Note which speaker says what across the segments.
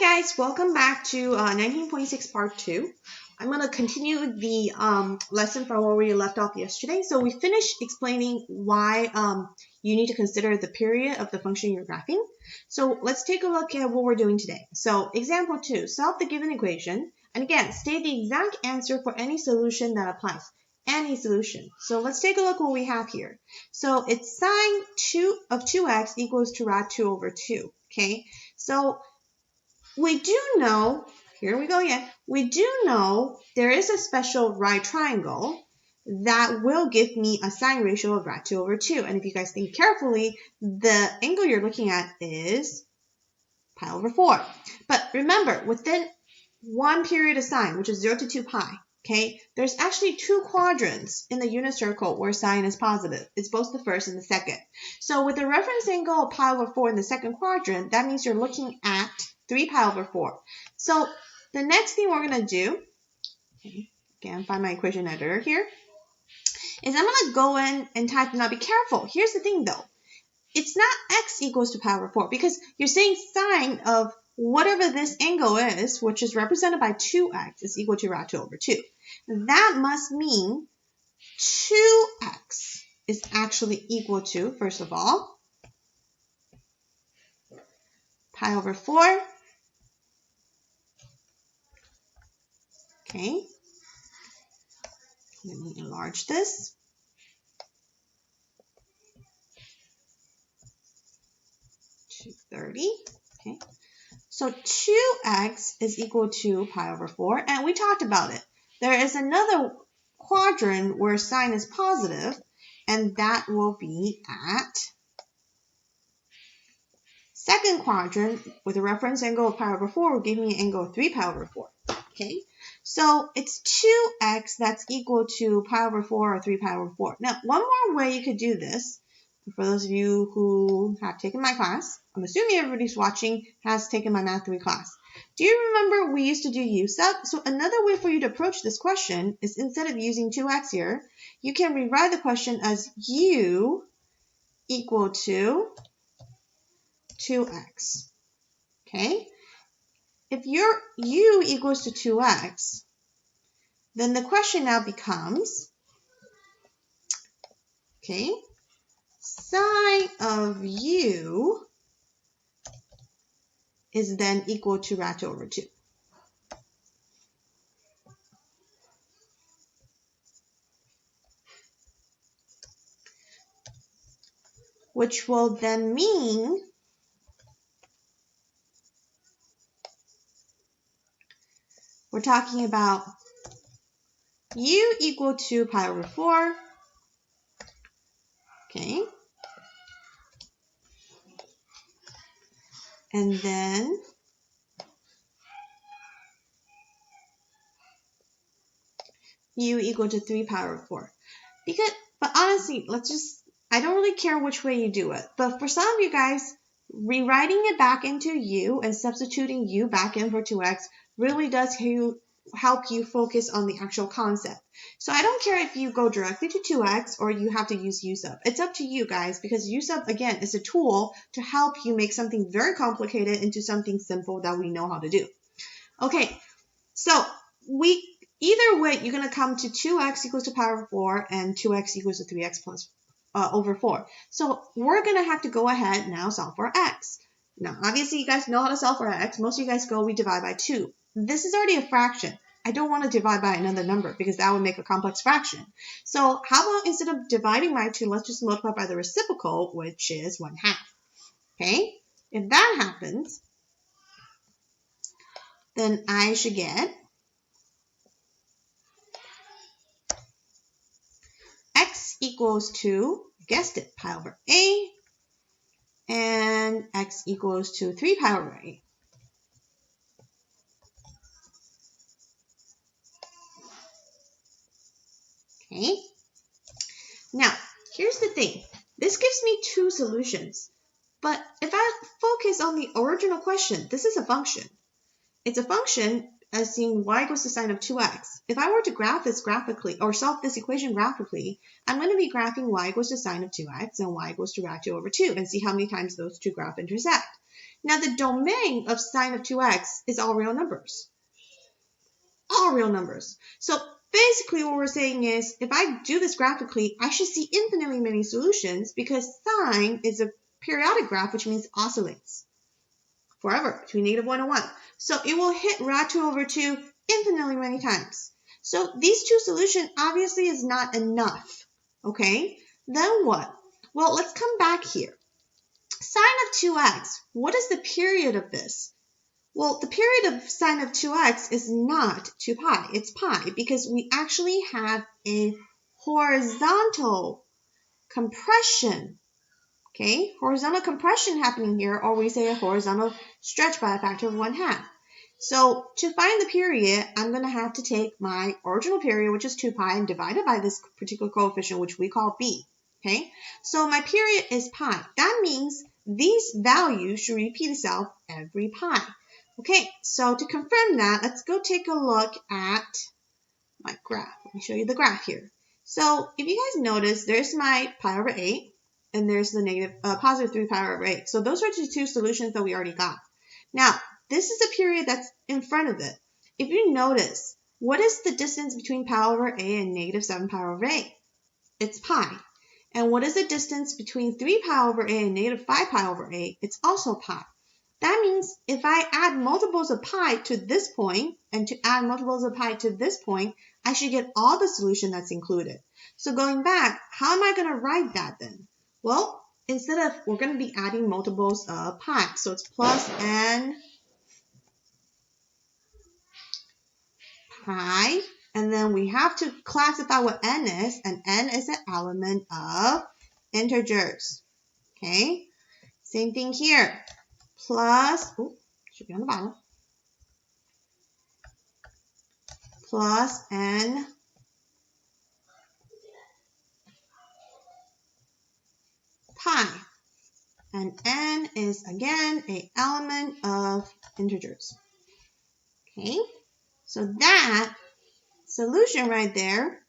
Speaker 1: Hi guys, welcome back to 19.6 part 2. I'm going to continue the lesson from where we left off yesterday. So we finished explaining why you need to consider the period of the function you're graphing. So let's take a look at what we're doing today. So example 2, solve the given equation. And again, state the exact answer for any solution that applies. Any solution. So let's take a look what we have here. So it's sine 2 of 2x equals to rad 2 over 2. Okay, so we do know, here we go again, we do know there is a special right triangle that will give me a sine ratio of rad 2 over 2. And if you guys think carefully, the angle you're looking at is pi over 4. But remember, within one period of sine, which is 0 to 2 pi, okay, there's actually two quadrants in the unit circle where sine is positive. It's both the first and the second. So with the reference angle of pi over 4 in the second quadrant, that means you're looking at 3 pi over 4. So the next thing we're going to do, okay, again, find my equation editor here, is I'm going to go in and type, now be careful. Here's the thing though. It's not x equals to pi over 4 because you're saying sine of whatever this angle is, which is represented by 2x, is equal to rad 2 over 2. That must mean 2x is actually equal to, first of all, pi over 4. Okay, let me enlarge this. Okay, so 2x is equal to pi over 4, and we talked about it. There is another quadrant where sine is positive, and that will be at second quadrant with a reference angle of pi over 4 will give me an angle of 3 pi over 4. Okay, so it's 2x that's equal to pi over 4 or 3 pi over 4. Now, one more way you could do this, for those of you who have taken my class, I'm assuming everybody's watching has taken my Math 3 class. Do you remember we used to do u sub? So another way for you to approach this question is instead of using 2x here, you can rewrite the question as u equal to 2x. Okay? If your u equals to 2x, then the question now becomes, okay, sine of u is then equal to rad 2 over 2. Which will then mean we're talking about u equal to pi over 4. Okay. And then u equal to 3 pi over 4. But honestly, I don't really care which way you do it. But for some of you guys, rewriting it back into u and substituting u back in for 2x really does help you focus on the actual concept. So I don't care if you go directly to 2x or you have to use u sub. It's up to you guys because u sub, again, is a tool to help you make something very complicated into something simple that we know how to do. Okay, so either way, you're going to come to 2x equals to pi over 4 and 2x equals to 3x plus over 4. So we're going to have to go ahead now solve for x. Now, obviously, you guys know how to solve for x. Most of you guys we divide by 2. This is already a fraction. I don't want to divide by another number because that would make a complex fraction. So how about instead of dividing by 2, let's just multiply by the reciprocal, which is 1/2. Okay? If that happens, then I should get x equals to, guessed it, pi over a, and x equals to 3 pi over a. Okay. Now, here's the thing. This gives me two solutions. But if I focus on the original question, this is a function. It's a function as seeing y equals the sine of 2x. If I were to graph this graphically, or solve this equation graphically, I'm going to be graphing y equals the sine of 2x and y equals to rad 2 over 2 and see how many times those two graphs intersect. Now the domain of sine of 2x is all real numbers. All real numbers. So basically what we're saying is, if I do this graphically, I should see infinitely many solutions because sine is a periodic graph, which means oscillates forever between -1 and 1. So it will hit rho2/2 infinitely many times. So these two solutions obviously is not enough. Okay, then what? Well, let's come back here. Sine of 2x, what is the period of this? Well, the period of sine of 2x is not 2 pi, it's pi, because we actually have a horizontal compression. Okay, horizontal compression happening here, or we say a horizontal stretch by a factor of 1/2. So to find the period, I'm going to have to take my original period, which is 2 pi, and divide it by this particular coefficient, which we call b. Okay, so my period is pi. That means these values should repeat itself every pi. Okay, so to confirm that, let's go take a look at my graph. Let me show you the graph here. So if you guys notice, there's my pi/8. And there's the positive 3 pi/8. So those are the two solutions that we already got. Now, this is a period that's in front of it. If you notice, what is the distance between pi/8 and -7 pi/8? It's pi. And what is the distance between 3 pi/8 and -5 pi/8? It's also pi. That means if I add multiples of pi to this point, and to add multiples of pi to this point, I should get all the solution that's included. So going back, how am I going to write that then? Well, instead of, we're going to be adding multiples of pi. So it's plus n pi. And then we have to classify what n is. And n is an element of integers. Okay. Same thing here. Plus, should be on the bottom. Plus n pi. And n is, again, an element of integers. Okay, so that solution right there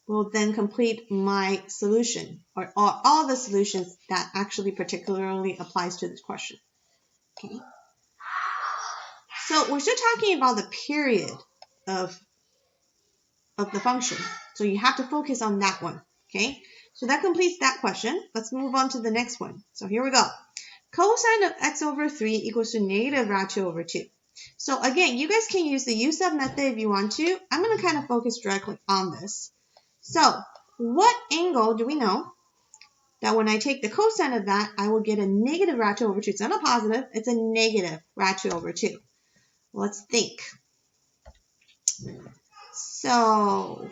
Speaker 1: will then complete my solution, or all the solutions that actually particularly applies to this question. Okay, so we're still talking about the period of the function. So you have to focus on that one. Okay, so that completes that question. Let's move on to the next one. So here we go. Cosine of x/3 equals to -rho2/2. So again, you guys can use the u-sub method if you want to. I'm going to kind of focus directly on this. So what angle do we know that when I take the cosine of that, I will get a -rho2/2. It's not a positive, it's a -rho2/2. Let's think. So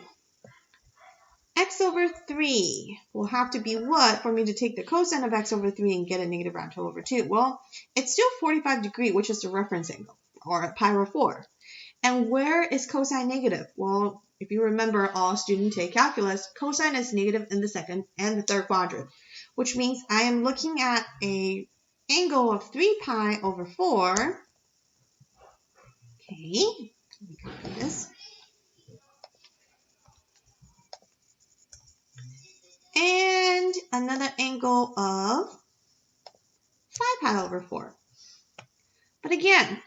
Speaker 1: x/3 will have to be what for me to take the cosine of x/3 and get a -rho2/2? Well, it's still 45 degrees, which is the reference angle, or pi/4. And where is cosine negative? Well, if you remember, all students take calculus, cosine is negative in the second and the third quadrant, which means I am looking at an angle of 3 pi/4. Okay, let me copy this. And another angle of 5 pi/4. But again,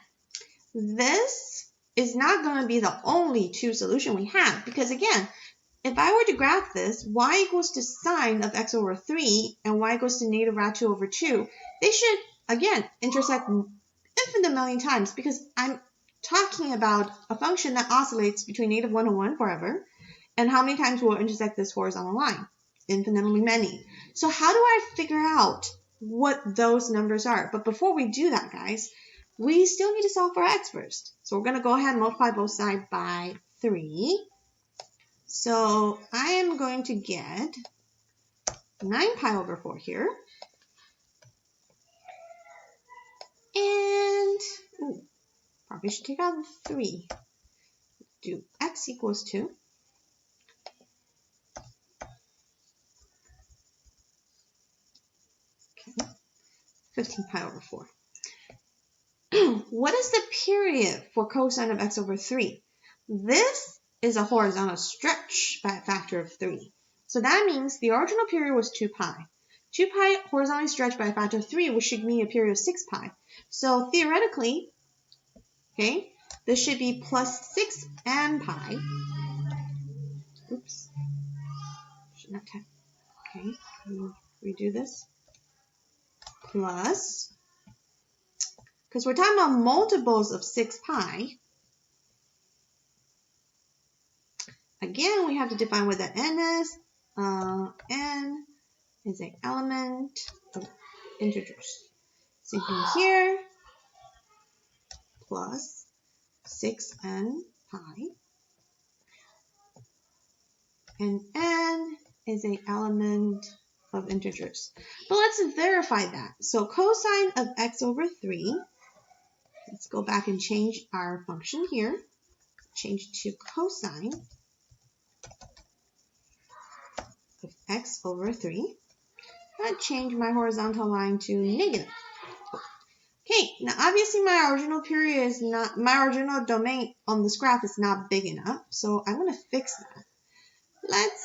Speaker 1: this is not going to be the only two solution we have, because again, if I were to graph this, y equals to sine of x/3 and y equals to -rho2/2, they should, again, intersect infinite million times, because I'm talking about a function that oscillates between -1 and 1 forever, and how many times will it intersect this horizontal line? Infinitely many. So how do I figure out what those numbers are? But before we do that, guys, we still need to solve for x first. So we're going to go ahead and multiply both sides by 3. So I am going to get 9 pi/4 here. And, probably should take out 3. Do x equals 2. Okay, 15 pi/4. What is the period for cosine of x/3? This is a horizontal stretch by a factor of 3. So that means the original period was 2 pi. 2 pi horizontally stretched by a factor of 3, which should mean a period of 6 pi. So theoretically, okay, this should be plus 6n pi. Oops. Should not have. Okay, redo this. Plus, because we're talking about multiples of 6 pi, again, we have to define what that n is. N is an element of integers. So here, plus 6n pi, and n is an element of integers. But let's verify that. So cosine of x over 3, let's go back and change our function here. Change to cosine of x over 3. I'll change my horizontal line to negative. Okay, now obviously my original period is not, my original domain on this graph is not big enough, so I'm going to fix that.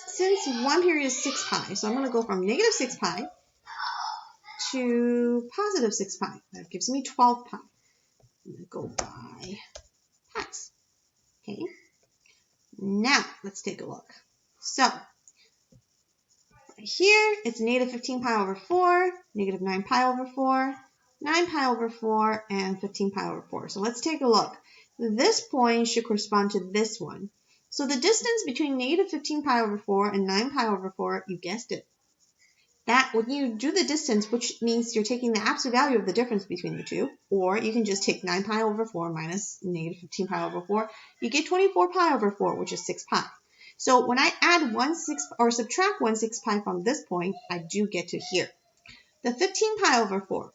Speaker 1: Since one period is 6 pi, so I'm going to go from negative 6 pi to positive 6 pi. That gives me 12 pi. I'm going to go by pi's. Okay, now let's take a look. So here it's negative 15 pi over 4, negative 9 pi over 4, 9 pi over 4, and 15 pi over 4. So let's take a look. This point should correspond to this one. So the distance between negative 15 pi over 4 and 9 pi over 4, you guessed it. That when you do the distance, which means you're taking the absolute value of the difference between the two, or you can just take 9 pi over 4 minus negative 15 pi over 4, you get 24 pi over 4, which is 6 pi. So when I add 1/6 or subtract 1/6 pi from this point, I do get to here. The 15 pi over 4.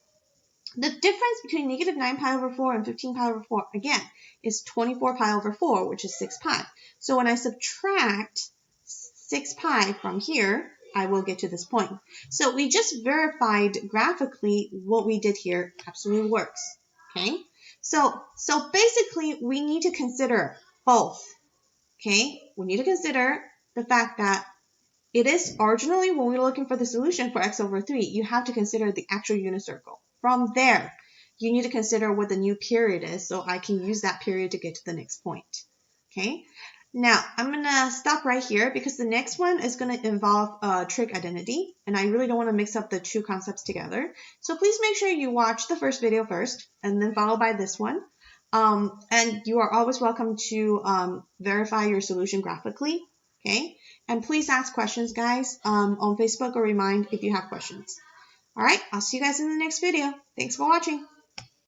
Speaker 1: The difference between negative 9 pi over 4 and 15 pi over 4, again, is 24 pi over 4, which is 6 pi. So when I subtract 6 pi from here, I will get to this point. So we just verified graphically what we did here absolutely works. Okay? So basically, we need to consider both. Okay? We need to consider the fact that it is originally, when we were looking for the solution for x over 3, you have to consider the actual unit circle. From there, you need to consider what the new period is, so I can use that period to get to the next point. Okay? Now, I'm going to stop right here because the next one is going to involve trig identity, and I really don't want to mix up the two concepts together. So please make sure you watch the first video first, and then followed by this one. And you are always welcome to verify your solution graphically. Okay? And please ask questions, guys, on Facebook or Remind if you have questions. All right, I'll see you guys in the next video. Thanks for watching.